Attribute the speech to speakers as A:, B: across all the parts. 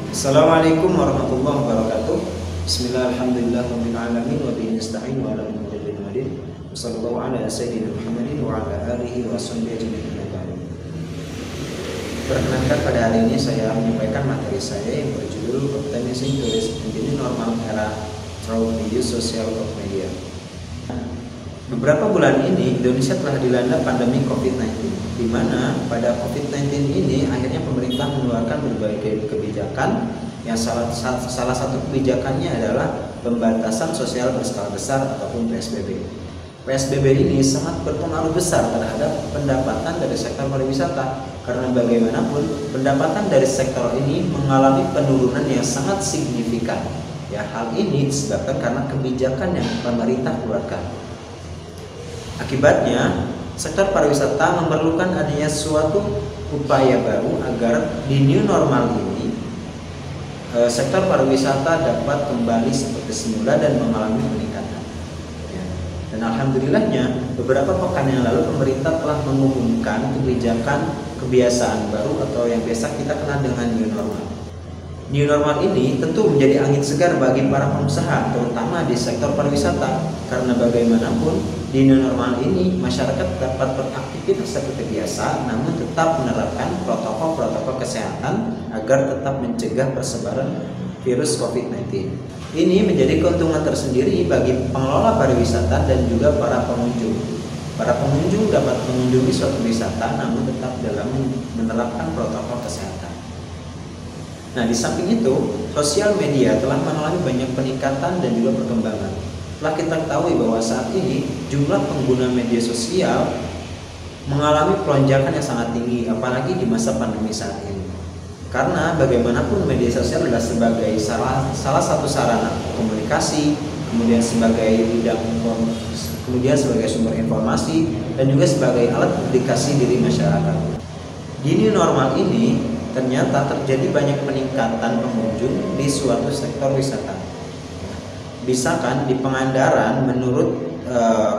A: Assalamualaikum warahmatullahi wabarakatuh. Bismillah, alhamdulillah, rabbil alamin, wa bihi nasta'in wa ala umuri dunya. Wassallallahu ala sayyidina Muhammadin wa ala alihi wa sahbihi ajma'in. Perkenankan pada hari ini saya menyampaikan materi saya yang berjudul Optimizing Today's New Normal Era Through the Use Social of Media. Beberapa bulan ini Indonesia telah dilanda pandemi COVID-19, di mana pada COVID-19 ini akhirnya pemerintah mengeluarkan berbagai kebijakan yang salah satu kebijakannya adalah pembatasan sosial berskala besar ataupun PSBB. PSBB ini sangat berpengaruh besar terhadap pendapatan dari sektor pariwisata, karena bagaimanapun pendapatan dari sektor ini mengalami penurunan yang sangat signifikan. Ya, hal ini disebabkan karena kebijakan yang pemerintah keluarkan. Akibatnya, sektor pariwisata memerlukan adanya suatu upaya baru agar di new normal ini sektor pariwisata dapat kembali seperti semula dan mengalami peningkatan. Ya. Dan alhamdulillahnya, beberapa pekan yang lalu pemerintah telah mengumumkan kebijakan kebiasaan baru atau yang biasa kita kenal dengan new normal. New normal ini tentu menjadi angin segar bagi para pengusaha, terutama di sektor pariwisata, karena bagaimanapun di new normal ini masyarakat dapat beraktivitas seperti biasa, namun tetap menerapkan protokol-protokol kesehatan agar tetap mencegah persebaran virus COVID-19. Ini menjadi keuntungan tersendiri bagi pengelola pariwisata dan juga para pengunjung. Para pengunjung dapat mengunjungi suatu wisata namun tetap dalam menerapkan protokol kesehatan. Nah, di samping itu, sosial media telah mengalami banyak peningkatan dan juga perkembangan. Telah kita ketahui bahwa saat ini jumlah pengguna media sosial mengalami pelonjakan yang sangat tinggi, apalagi di masa pandemi saat ini. Karena bagaimanapun media sosial adalah sebagai salah satu sarana komunikasi, kemudian sebagai sebagai sumber informasi, dan juga sebagai alat komunikasi diri masyarakat. Di new normal ini ternyata terjadi banyak peningkatan pengunjung di suatu sektor wisata. Misalkan di Pangandaran, menurut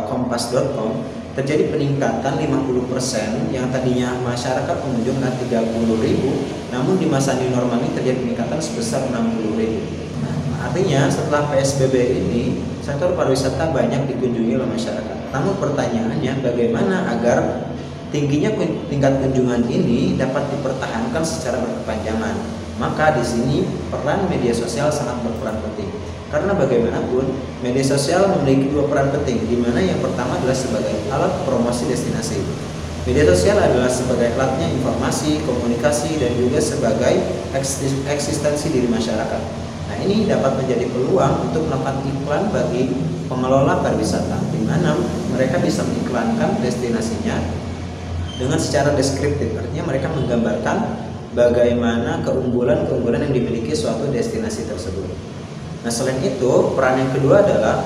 A: kompas.com terjadi peningkatan 50%, yang tadinya masyarakat pengunjung 30.000, namun di masa new normal ini terjadi peningkatan sebesar 60.000. Artinya setelah PSBB ini sektor pariwisata banyak dikunjungi oleh masyarakat. Namun pertanyaannya, bagaimana agar tingginya tingkat kunjungan ini dapat dipertahankan secara berkepanjangan? Maka di sini peran media sosial sangat berperan penting. Karena bagaimanapun media sosial memiliki dua peran penting, di mana yang pertama adalah sebagai alat promosi destinasi. Media sosial adalah sebagai alatnya informasi, komunikasi, dan juga sebagai eksistensi diri masyarakat. Nah, ini dapat menjadi peluang untuk melakukan iklan bagi pengelola pariwisata, di mana mereka bisa mengiklankan destinasinya dengan secara deskriptif. Artinya mereka menggambarkan bagaimana keunggulan-keunggulan yang dimiliki suatu destinasi tersebut. Nah, selain itu, peran yang kedua adalah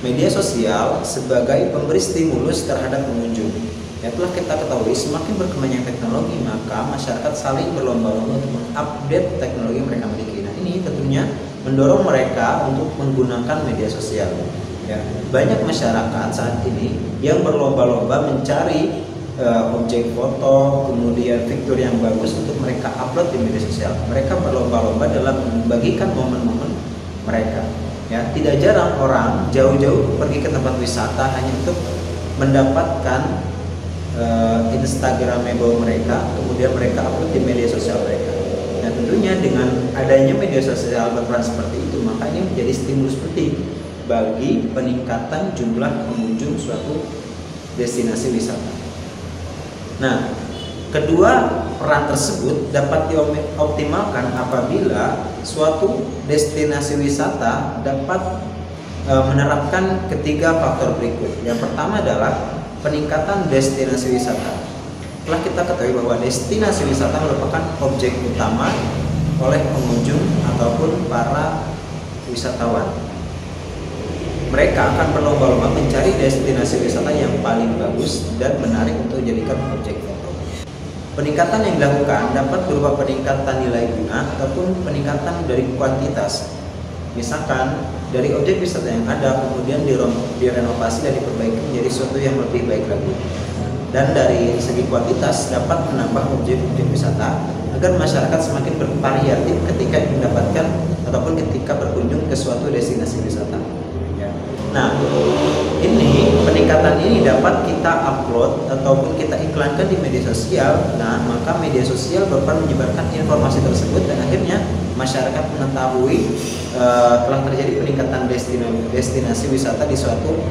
A: media sosial sebagai pemberi stimulus terhadap pengunjung. Ya, telah kita ketahui semakin berkembangnya teknologi, maka masyarakat saling berlomba-lomba untuk mengupdate teknologi yang mereka miliki. Nah, ini tentunya mendorong mereka untuk menggunakan media sosial. Ya, banyak masyarakat saat ini yang berlomba-lomba mencari objek foto, kemudian fitur yang bagus untuk mereka upload di media sosial. Mereka berlomba-lomba dalam membagikan momen-momen mereka. Ya, tidak jarang orang jauh-jauh pergi ke tempat wisata hanya untuk mendapatkan Instagramable mereka, kemudian mereka upload di media sosial mereka. Nah, tentunya dengan adanya media sosial berperan seperti itu, maka ini menjadi stimulus penting bagi peningkatan jumlah pengunjung suatu destinasi wisata. Nah, kedua peran tersebut dapat dioptimalkan apabila suatu destinasi wisata dapat menerapkan ketiga faktor berikut. Yang pertama adalah peningkatan destinasi wisata. Telah kita ketahui bahwa destinasi wisata merupakan objek utama oleh pengunjung ataupun para wisatawan. Mereka akan berlomba-lomba mencari destinasi wisata yang paling bagus dan menarik untuk dijadikan objek foto. Peningkatan yang dilakukan dapat berupa peningkatan nilai guna ataupun peningkatan dari kuantitas. Misalkan dari objek wisata yang ada kemudian direnovasi dan diperbaiki menjadi sesuatu yang lebih baik lagi. dan dari segi kuantitas dapat menambah objek-objek wisata agar masyarakat semakin bervariatif ketika mendapatkan ataupun ketika berkunjung ke suatu destinasi wisata. Nah, ini peningkatan ini dapat kita upload ataupun kita iklankan di media sosial. Nah, maka media sosial berperan menyebarkan informasi tersebut dan akhirnya masyarakat mengetahui telah terjadi peningkatan destinasi wisata di suatu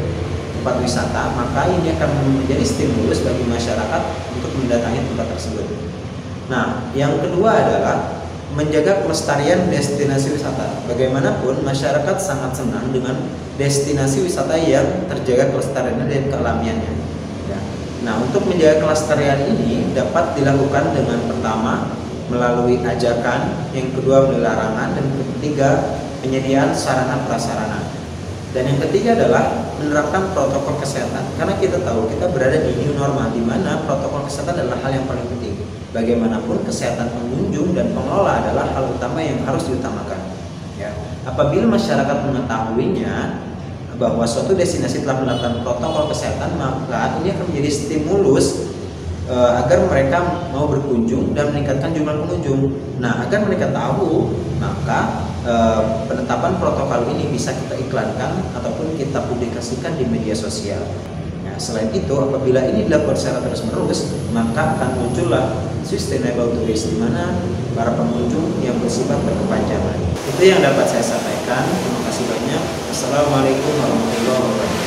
A: tempat wisata. Maka ini akan menjadi stimulus bagi masyarakat untuk mendatangi tempat tersebut. Nah, yang kedua adalah menjaga kelestarian destinasi wisata. Bagaimanapun masyarakat sangat senang dengan destinasi wisata yang terjaga kelestariannya dan kealamiannya. Ya. Nah, untuk menjaga kelestarian ini dapat dilakukan dengan pertama melalui ajakan, yang kedua melalui larangan, dan ketiga penyediaan sarana prasarana. Dan yang ketiga adalah menerapkan protokol kesehatan. Karena kita tahu kita berada di new normal, di mana protokol kesehatan adalah hal yang paling penting. Bagaimanapun kesehatan pengunjung dan pengelola adalah hal utama yang harus diutamakan. Ya. Apabila masyarakat mengetahuinya bahwa suatu destinasi telah menerapkan protokol kesehatan, maka ini akan menjadi stimulus agar mereka mau berkunjung dan meningkatkan jumlah pengunjung. Nah, agar mereka tahu, maka penetapan protokol ini bisa kita iklankan ataupun kita publikasikan di media sosial. Nah, selain itu, apabila ini dilakukan secara terus-menerus, maka akan muncullah sustainable tourist, di mana para pengunjung yang bersifat berkepanjangan. Itu yang dapat saya sampaikan. Terima kasih banyak. Assalamualaikum warahmatullahi wabarakatuh.